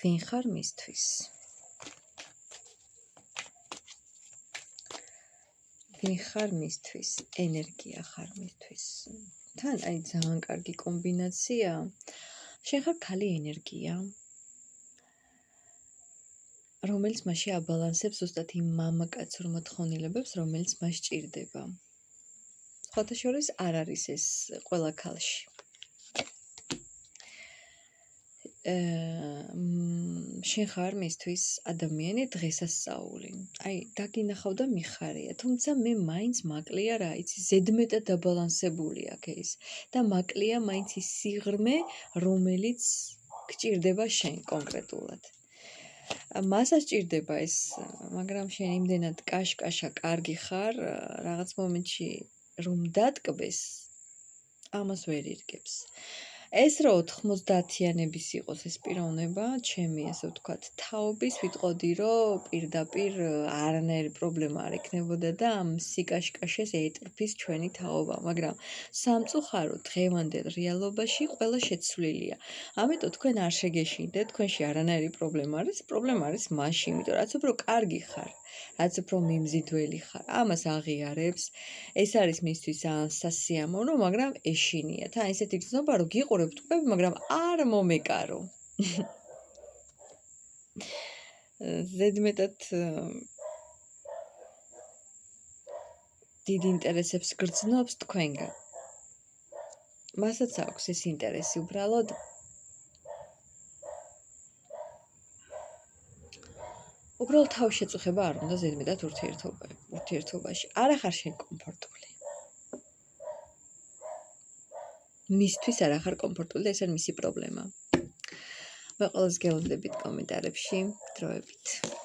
ვინ ხარ მისთვის? ვინ ხარ მისთვის? ენერგია ხარ მისთვის? თან აი ძალიან კარგი კომბინაცია. შენ ხარ ქალი ენერგია, რომელიც მასში აბალანსებს ზუსტად იმ მამაკაცურ მოთხოვნილებებს, რომელიც მას ჭირდება. სხვათა შორის არ არის ეს ყველა ქალში. შენ ხარ მისთვის ადამიანი დღესასწაული. აი, დაგინახავ და მიხარია, თუმცა მე მაინც მაკლია რა იცი, ზედმეტად დაბალანსებული აქვს ეს და მაკლია მაინც ის სიღრმე, რომელიც გჭირდება შენ კონკრეტულად. მასაც ჭირდება ეს, მაგრამ შენ იმდენად კაშკაშა კარგი ხარ, რაღაც მომენტში რომ დატკბეს, ამას ვერ ირგებს. ეს რო 90-იანების იყოს ეს პიროვნება, ჩემი ასე ვთქვათ, თაობის ვიტყოდი, რომ პირდაპირ არანაირი პრობლემა არ ექნებოდა და ამ სიკაშკაშეს ეტრფის ჩვენი თაობა, მაგრამ სამწუხაროდ დღევანდელ რეალობაში ყველა შეცვლილია. ამიტომ თქვენ არ შეგეშინდეთ, თქვენში არანაირი პრობლემა არის, პრობლემა არის მასში, იმიტომ რაც უფრო კარგი ხარ, რაც უფრო მიმზიდველი ხარ, ამას აღიარებს. ეს არის მისთვის სასიამოვნო, მაგრამ ეშინია. თან ესეთი გრძნობა, რომ გიყურებ თქვები, მაგრამ არ მომეკარო. ზედმეტად დიდ ინტერესებს გრძნობს თქვენგან. მასაც აქვს ეს ინტერესი უბრალოდ თავის შეწუხება არ უნდა ზედმეტად ურთიერთობაში. არა ხარ შენ კომფორტული. მისთვის არ ხარ კომფორტული და ეს არის მისი პრობლემა. მე ყველას გელოდებით კომენტარებში დროებით.